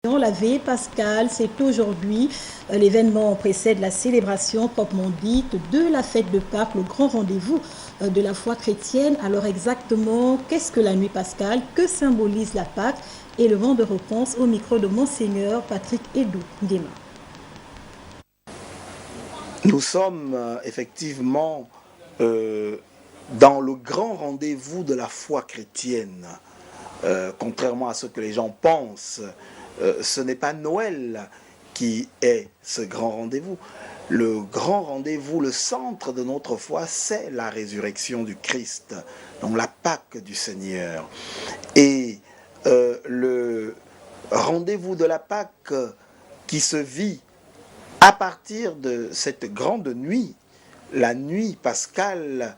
La veillée pascale, c'est aujourd'hui. L'événement précède la célébration proprement dite de la fête de Pâques, le grand rendez-vous de la foi chrétienne. Alors exactement, qu'est-ce que la nuit pascale? Que symbolise la Pâque? Et le vent de réponse au micro de Monseigneur Patrick Edou Nguema. Nous sommes effectivement dans le grand rendez-vous de la foi chrétienne. Contrairement à ce que les gens pensent, ce n'est pas Noël qui est ce grand rendez-vous. Le grand rendez-vous, le centre de notre foi, c'est la résurrection du Christ, donc la Pâque du Seigneur. Et le rendez-vous de la Pâque qui se vit à partir de cette grande nuit, la nuit pascale,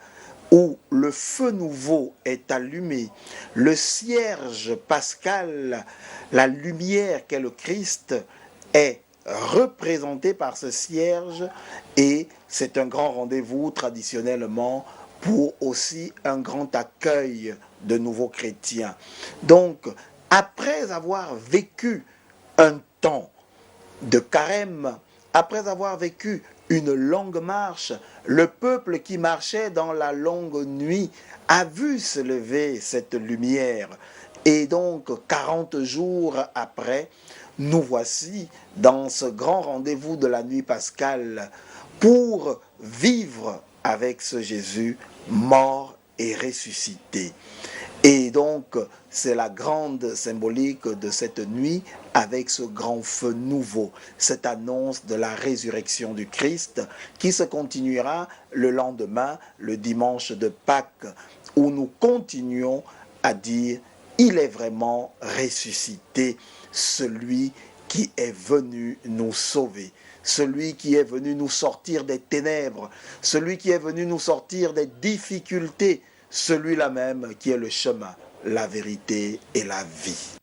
où le feu nouveau est allumé, le cierge pascal, la lumière qu'est le Christ, est représenté par ce cierge, et c'est un grand rendez-vous traditionnellement pour aussi un grand accueil de nouveaux chrétiens. Donc, après avoir vécu un temps de carême, après avoir vécu une longue marche, le peuple qui marchait dans la longue nuit a vu se lever cette lumière. Et donc, 40 jours après, nous voici dans ce grand rendez-vous de la nuit pascale pour vivre avec ce Jésus mort et ressuscité. Et donc, c'est la grande symbolique de cette nuit avec ce grand feu nouveau, cette annonce de la résurrection du Christ qui se continuera le lendemain, le dimanche de Pâques, où nous continuons à dire « Il est vraiment ressuscité, celui qui est venu nous sauver, celui qui est venu nous sortir des ténèbres, celui qui est venu nous sortir des difficultés, celui-là même qui est le chemin, la vérité et la vie. »